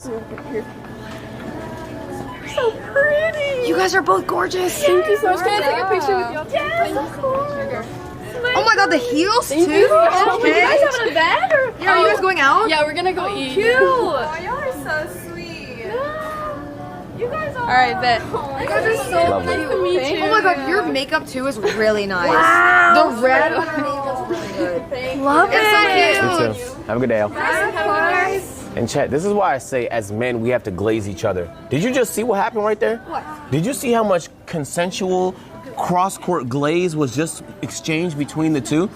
So pretty. You guys are both gorgeous. Thank you so much. Can I take a picture with you? Yes, of course. Oh my god, the heels too? Okay. Oh, you guys have an event? Or? Yeah, are you guys going out? Yeah, we're gonna go eat. Cute. Oh, y'all are so sweet. You guys are. Alright, bet. You guys are so Lovely. cute. Nice to meet you. Oh my god, your makeup too is really nice. Wow. The red underneath is really good. Love It's so cute. You too. Have a good day, Al. And Chet, this is why I say as men we have to glaze each other. Did you just see what happened right there? What? Did you see how much consensual cross-court glaze was just exchanged between the two?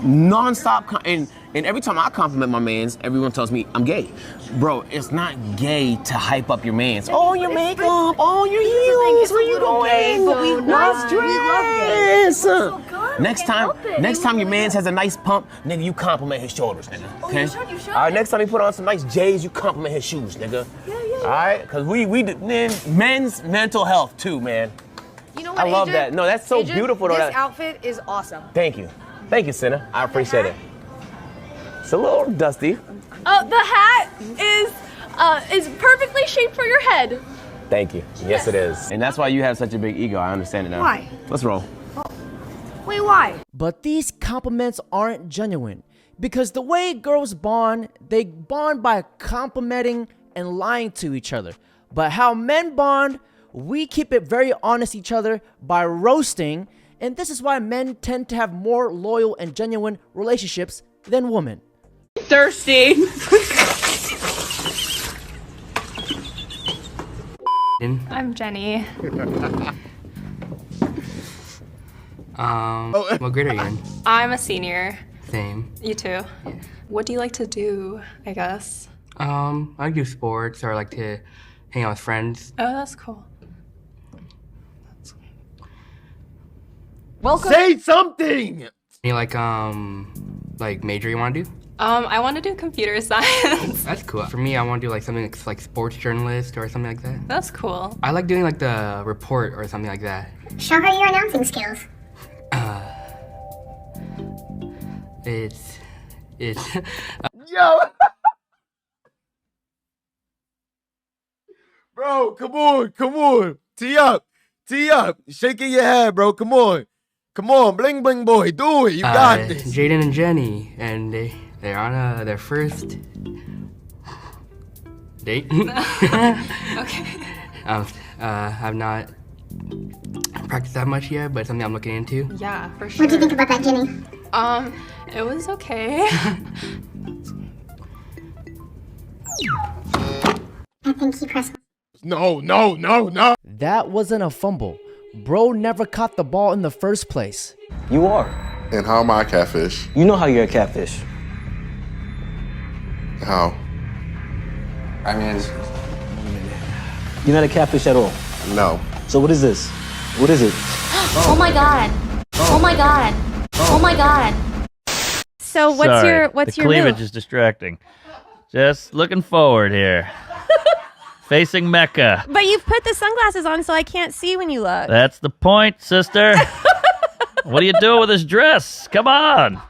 Non-stop, and every time I compliment my mans, everyone tells me I'm gay. Bro, it's not gay to hype up your mans. Oh, your makeup, oh, your heels, where you going? Nice dress. Next time your mans has a nice pump, nigga, you compliment his shoulders, nigga. Okay? You should. All right, next time he put on some nice J's, you compliment his shoes, nigga. All right, because we men's mental health too, man. You know what, I love Adrian? that. No, that's so Adrian, beautiful. Though. This outfit is awesome. Thank you, Senna. I appreciate it. It's a little dusty. Oh, the hat is perfectly shaped for your head. Thank you. Yes, it is. And that's why you have such a big ego. I understand it now. Why? Let's roll. Wait, why? But these compliments aren't genuine because the way girls bond, they bond by complimenting and lying to each other. But how men bond, we keep it very honest each other by roasting, and this is why men tend to have more loyal and genuine relationships than women. Thirsty. I'm Jenny. What grade are you in? I'm a senior. Same. You too. What do you like to do, I guess? I do sports or I like to hang out with friends. Oh, that's cool. Welcome. Say something! Any like major you want to do? I want to do computer science. That's cool. For me, I want to do like something that's like sports journalist or something like that. That's cool. I like doing like the report or something like that. Show her your announcing skills. It's Yo! Bro, come on. Tee up. Shaking your head, bro. Come on, bling bling boy, do it. You got this. Jaden and Jenny, and they're on their first date. Okay. I've not practiced that much yet, but it's something I'm looking into. Yeah, for sure. What do you think about that, Jenny? It was okay. I think he pressed. No. That wasn't a fumble. Bro never caught the ball in the first place. You are. And how am I a catfish? You know how you're a catfish. How? I mean, you're not a catfish at all. No. So what is this? What is it? Oh my god. Oh my god. Oh my god. So what's Sorry, what's the your cleavage move? is distracting. Just looking forward here. Facing Mecca. But you've put the sunglasses on so I can't see when you look. That's the point, sister. What are you doing with this dress? Come on.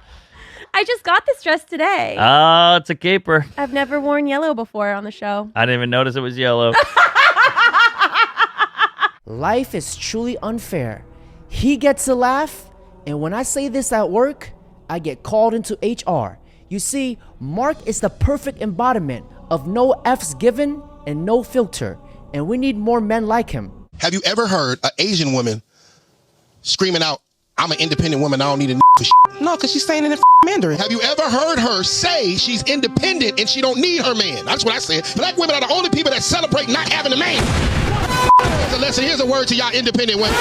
I just got this dress today. Oh, it's a keeper. I've never worn yellow before on the show. I didn't even notice it was yellow. Life is truly unfair. He gets a laugh, and when I say this at work, I get called into HR. You see, Mark is the perfect embodiment of no F's given and no filter, and we need more men like him. Have you ever heard an Asian woman screaming out, "I'm an independent woman, I don't need a for shit"? No, because she's saying it in Mandarin. Have you ever heard her say she's independent and she don't need her man? That's what I said. Black women are the only people that celebrate not having a man. Here's a lesson. Here's a word to y'all independent women.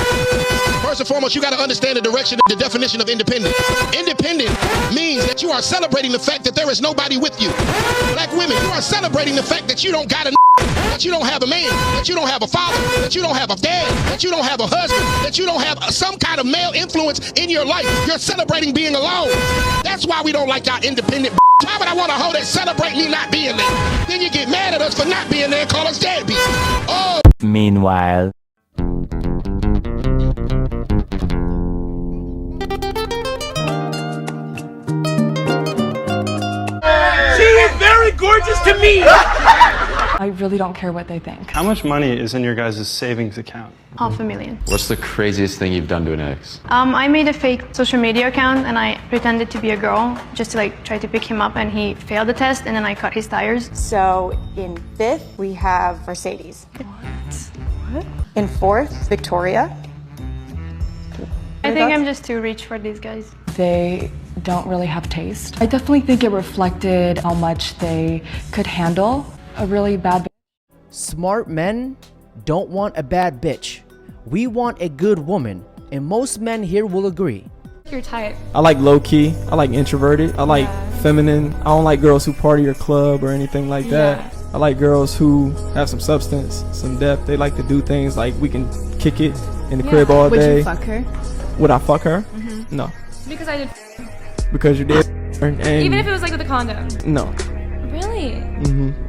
First and foremost, you got to understand the direction, the definition of independent. Independent means that you are celebrating the fact that there is nobody with you. Black women, you are celebrating the fact that you don't got a that you don't have a man, that you don't have a father, that you don't have a dad, that you don't have a husband, that you don't have some kind of male influence in your life. You're celebrating being alone. That's why we don't like y'all independent. Why would I want a hoe that celebrate me not being there? Then you get mad at us for not being there and call us deadbeat. Oh. Meanwhile. She is very gorgeous to me. I really don't care what they think. How much money is in your guys' savings account? $500,000. What's the craziest thing you've done to an ex? I made a fake social media account and I pretended to be a girl just to like try to pick him up, and he failed the test and then I cut his tires. So in 5th, we have Mercedes. What? In 4th, Victoria. I think I'm just too rich for these guys. They don't really have taste. I definitely think it reflected how much they could handle a really bad bitch. Smart men don't want a bad bitch. We want a good woman, and most men here will agree. Your type. I like low-key. I like introverted. I like feminine. I don't like girls who party or club or anything like that. I like girls who have some substance, some depth. They like to do things like we can kick it in the crib all day. Would you fuck her? Would I fuck her? No. Because I did. Because you did. And Even if it was like with a condom. No. Really?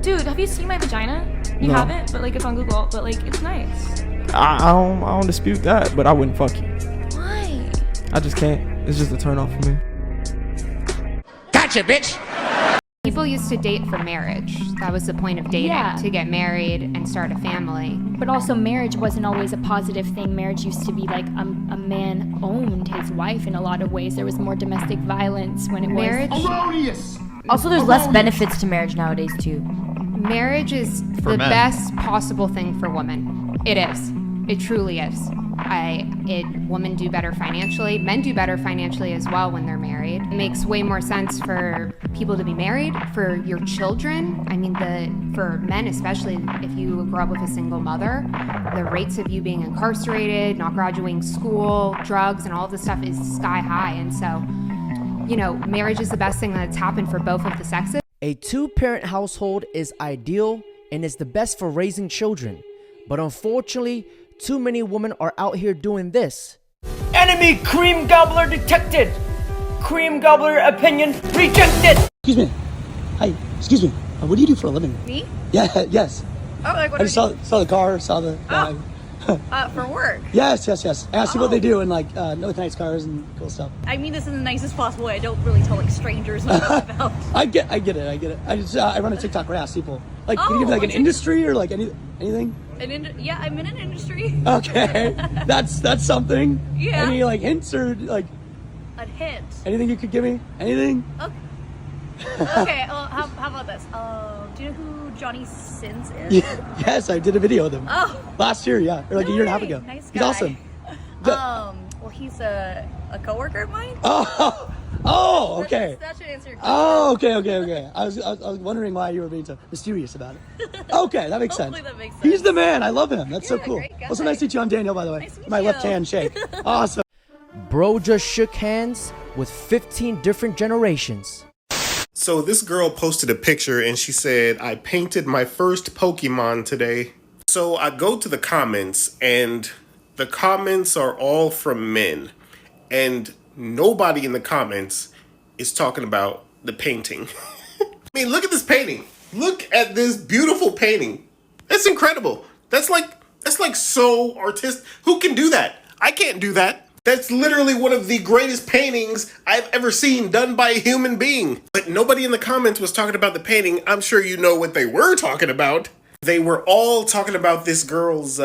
Dude, have you seen my vagina? You No. haven't, but like it's on Google. But like it's nice. I don't dispute that, but I wouldn't fuck you. Why? I just can't. It's just a turn off for me. Gotcha, bitch. People used to date for marriage. That was the point of dating, to get married and start a family. But also marriage wasn't always a positive thing. Marriage used to be like a man owned his wife in a lot of ways. There was more domestic violence when it Marriage? was. Also, there's less benefits to marriage nowadays too. Marriage is the best possible thing for women. It is. It truly is. Women do better financially. Men do better financially as well when they're married. It makes way more sense for people to be married, for your children. I mean, for men especially, if you grow up with a single mother, the rates of you being incarcerated, not graduating school, drugs, and all of this stuff is sky high. And so, you know, marriage is the best thing that's happened for both of the sexes. A two-parent household is ideal and is the best for raising children. But unfortunately, too many women are out here doing this. Enemy cream gobbler detected. Cream gobbler opinion rejected. Excuse me. Hi. Excuse me. What do you do for a living? Me? Yeah. Yes. Oh, like what? I just saw the car. Saw the. For work. Yes. I asked you what they do and like really nice cars and cool stuff. I mean this in the nicest possible way. I don't really tell like strangers what I'm about. I get it. I just I run a TikTok where I ask people like, can you give me like an industry or like anything? Yeah, I'm in an industry. Okay, that's something. Yeah. Any like hints or like A hint. anything you could give me? Anything? Okay. Well, how about this? Do you know who Johnny Sins is? Yes, I did a video with him. Oh. Last year, yeah, or like a year and a half ago. Nice He's guy. awesome. Well, he's a coworker of mine. Oh, okay. That should answer your question. Oh, okay. I was wondering why you were being so mysterious about it. Okay, that makes sense. Hopefully that makes sense. He's the man. I love him. That's so Yeah, cool. great guy. Also, nice to meet you. I'm Daniel, by the way. Nice to meet My you. left hand shake. Awesome. Bro just shook hands with 15 different generations. So this girl posted a picture and she said, I painted my first Pokemon today. So I go to the comments and the comments are all from men. And nobody in the comments is talking about the painting. I mean, look at this painting. Look at this beautiful painting. That's incredible. That's like so artistic. Who can do that? I can't do that. That's literally one of the greatest paintings I've ever seen done by a human being. But nobody in the comments was talking about the painting. I'm sure you know what they were talking about. They were all talking about this girl's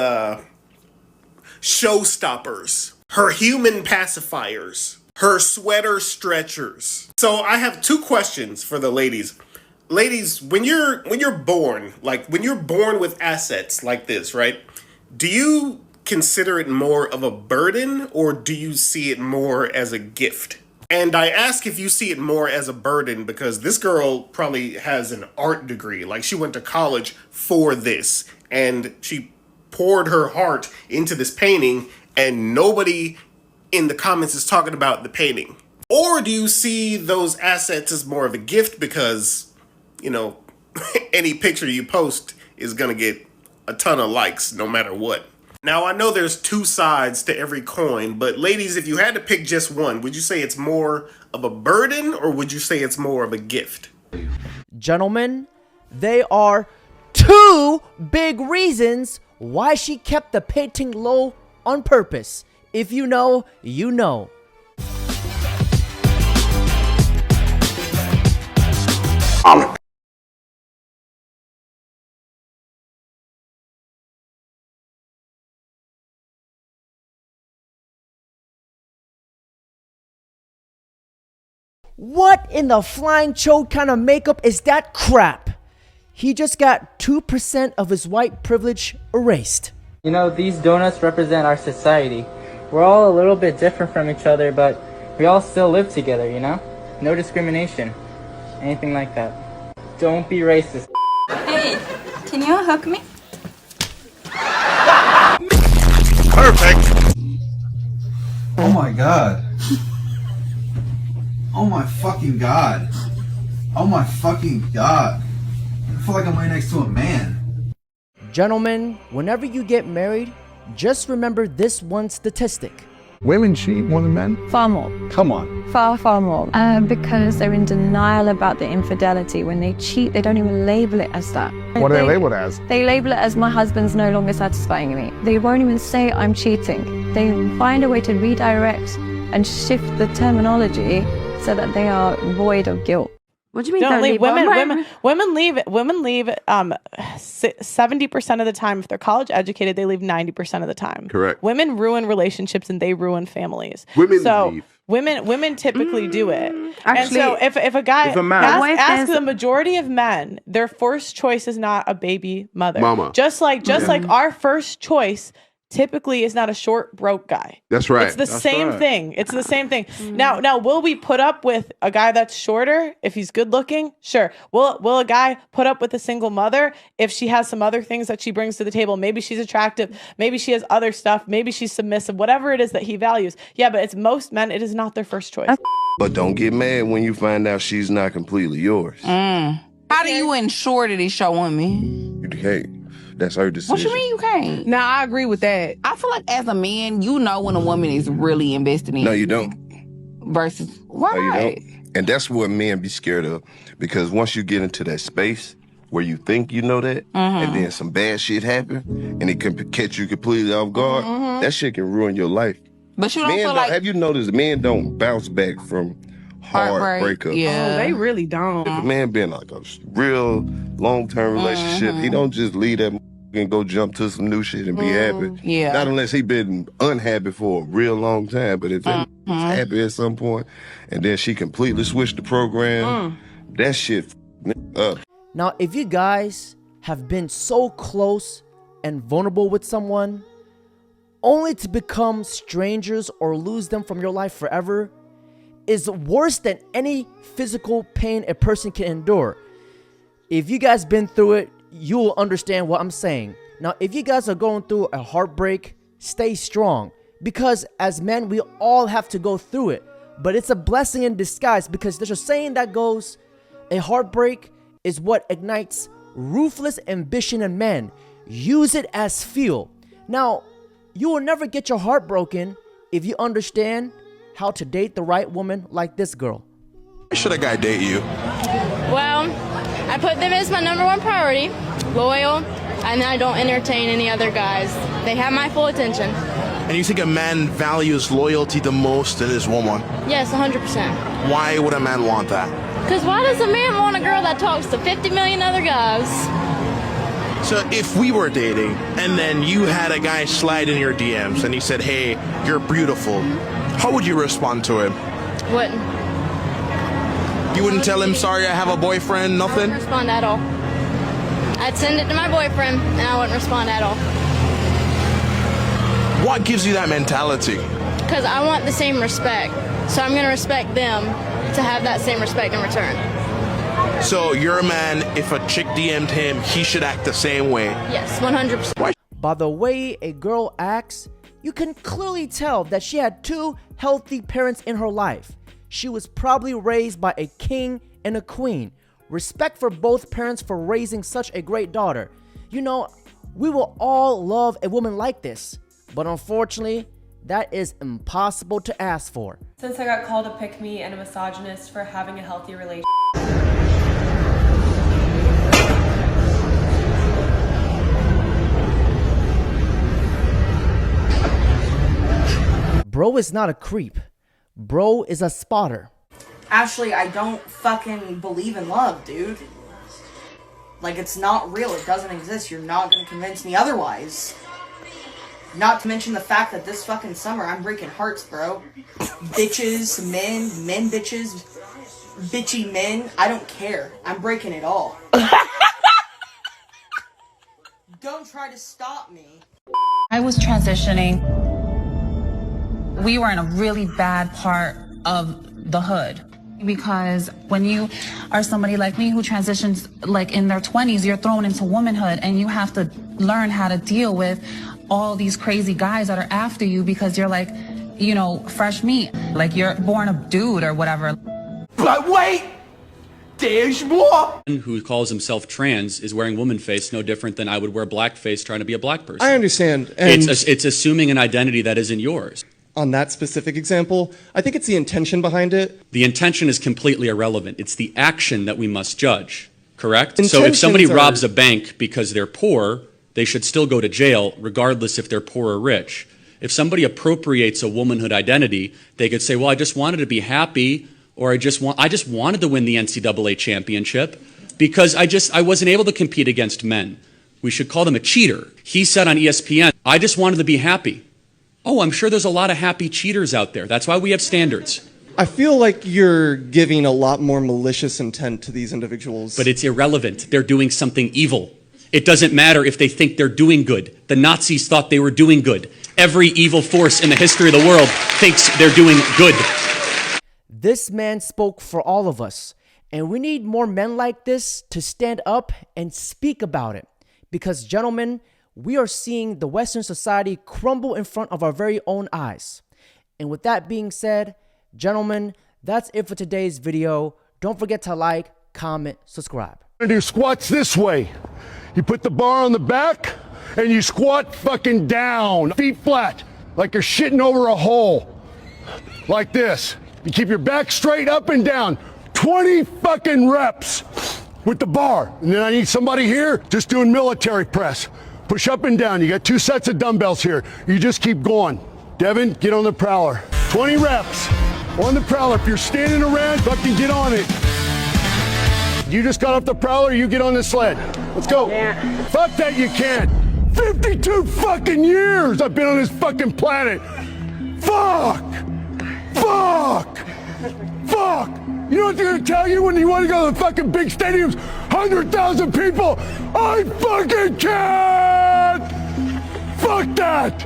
showstoppers, her human pacifiers, her sweater stretchers. So I have two questions for the ladies. Ladies, when you're born, like when you're born with assets like this, right? Do you consider it more of a burden or do you see it more as a gift? And I ask if you see it more as a burden because this girl probably has an art degree. Like she went to college for this and she poured her heart into this painting and nobody in the comments is talking about the painting. Or do you see those assets as more of a gift because, you know, any picture you post is gonna get a ton of likes no matter what. Now, I know there's two sides to every coin, but ladies, if you had to pick just one, would you say it's more of a burden or would you say it's more of a gift? Gentlemen, they are two big reasons why she kept the painting low on purpose. If you know, you know. What in the flying chode kind of makeup is that crap? He just got 2% of his white privilege erased. You know, these donuts represent our society. We're all a little bit different from each other, but we all still live together, you know? No discrimination. Anything like that. Don't be racist. Hey, can you hook me? Perfect. Oh my god. Oh my fucking god. Oh my fucking god. I feel like I'm right next to a man. Gentlemen, whenever you get married, just remember this one statistic. Women cheat more than men? Far more. Come on. Far, far more. Because they're in denial about the infidelity. When they cheat, they don't even label it as that. What do they label it as? They label it as my husband's no longer satisfying me. They won't even say I'm cheating. They find a way to redirect and shift the terminology so that they are void of guilt. What do you mean? Don't leave. Women leave 70% of the time. If they're college educated, they leave 90% of the time. Correct. Women ruin relationships and they ruin families. Women so leave. Women typically do it. Actually, and so if a guy if a man- ask the majority of men, their first choice is not a baby mother. Mama. Just like our first choice typically is not a short broke guy. That's right. It's the same thing. It's the same thing. Now will we put up with a guy that's shorter if he's good looking? Sure. Will a guy put up with a single mother if she has some other things that she brings to the table? Maybe she's attractive, maybe she has other stuff, maybe she's submissive, whatever it is that he values. Yeah, but it's most men, it is not their first choice. But don't get mad when you find out she's not completely yours. How do you ensure that he's showing me? You can't. That's her decision. What you mean you can't? Nah, I agree with that. I feel like as a man, you know when a woman is really invested in you. No, you don't. Versus, why? No, you don't. And that's what men be scared of. Because once you get into that space where you think you know that, and then some bad shit happen, and it can catch you completely off guard, that shit can ruin your life. But you don't feel like... Have you noticed men don't bounce back from hard breakups? Yeah. Oh, they really don't. If a man been like a real long-term relationship, he don't just leave that and go jump to some new shit and be happy. Yeah. Not unless he been unhappy for a real long time. But if he's happy at some point, and then she completely switched the program, that shit up. Now, if you guys have been so close and vulnerable with someone, only to become strangers or lose them from your life forever, is worse than any physical pain a person can endure. If you guys been through it, you will understand what I'm saying. Now, if you guys are going through a heartbreak, stay strong. Because as men, we all have to go through it. But it's a blessing in disguise, because there's a saying that goes, a heartbreak is what ignites ruthless ambition in men. Use it as fuel. Now, you will never get your heart broken if you understand how to date the right woman like this girl. Why should a guy date you? Well, I put them as my #1 priority, loyal, and I don't entertain any other guys. They have my full attention. And you think a man values loyalty the most in his woman? Yes, 100%. Why would a man want that? Because why does a man want a girl that talks to 50 million other guys? So if we were dating, and then you had a guy slide in your DMs, and he said, hey, you're beautiful, how would you respond to him? Wouldn't. You wouldn't tell him, sorry, I have a boyfriend, nothing? I wouldn't respond at all. I'd send it to my boyfriend, and I wouldn't respond at all. What gives you that mentality? Because I want the same respect. So I'm going to respect them to have that same respect in return. So you're a man, if a chick DM'd him, he should act the same way? Yes, 100%. By the way a girl acts, you can clearly tell that she had 2 healthy parents in her life. She was probably raised by a king and a queen. Respect for both parents for raising such a great daughter. You know, we will all love a woman like this, but unfortunately, that is impossible to ask for. Since I got called a pick-me and a misogynist for having a healthy relationship. Bro is not a creep. Bro is a spotter. Ashley, I don't fucking believe in love, dude. Like, it's not real. It doesn't exist. You're not gonna convince me otherwise. Not to mention the fact that this fucking summer I'm breaking hearts, bro. Bitches, men bitches. bitchy men, I don't care. I'm breaking it all. Don't try to stop me. I was transitioning. We were in a really bad part of the hood. Because when you are somebody like me who transitions like in their 20s, you're thrown into womanhood and you have to learn how to deal with all these crazy guys that are after you because you're like, you know, fresh meat. Like you're born a dude or whatever. But wait! There's more! Who calls himself trans is wearing woman face no different than I would wear blackface trying to be a black person. I understand. And It's assuming an identity that isn't yours. On that specific example, I think it's the intention behind it. The intention is completely irrelevant. It's the action that we must judge, correct? So if Intentions somebody are- robs a bank because they're poor, they should still go to jail regardless if they're poor or rich. If somebody appropriates a womanhood identity, they could say, well, I just wanted to be happy, or I just wanted to win the NCAA championship because I wasn't able to compete against men. We should call them a cheater. He said on ESPN, I just wanted to be happy. Oh, I'm sure there's a lot of happy cheaters out there. That's why we have standards. I feel like you're giving a lot more malicious intent to these individuals. But it's irrelevant. They're doing something evil. It doesn't matter if they think they're doing good. The Nazis thought they were doing good. Every evil force in the history of the world thinks they're doing good. This man spoke for all of us, and we need more men like this to stand up and speak about it. Because, gentlemen, we are seeing the Western society crumble in front of our very own eyes. And with that being said, gentlemen, that's it for today's video. Don't forget to like, comment, subscribe. Do squats this way. You put the bar on the back and you squat fucking down, feet flat, like you're shitting over a hole. Like this. You keep your back straight up and down. 20 fucking reps with the bar. And then I need somebody here just doing military press. Push up and down. You got 2 sets of dumbbells here. You just keep going. Devin, get on the prowler. 20 reps on the prowler. If you're standing around, fucking get on it. You just got off the prowler, you get on the sled. Let's go. Fuck that, you can't. 52 fucking years I've been on this fucking planet. Fuck. Fuck. Fuck. You know what they're gonna tell you when you want to go to the fucking big stadiums? 100,000 people. I fucking can't. Fuck that.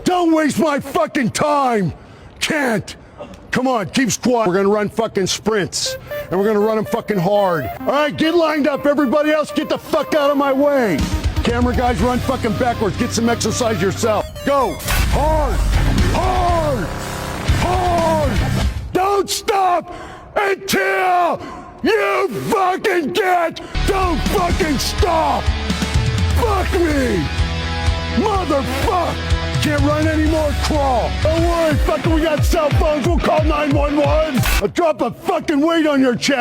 Don't waste my fucking time. Can't. Come on, keep squatting. We're gonna run fucking sprints. And we're gonna run them fucking hard. All right, get lined up. Everybody else, get the fuck out of my way. Camera guys, run fucking backwards. Get some exercise yourself. Go. Hard. Hard. Hard. Don't stop until you fucking get. Don't fucking stop. Fuck me. Motherfucker. Can't run anymore, crawl. Don't worry, fucker, we got cell phones. We'll call 911. I'll drop a fucking weight on your chest.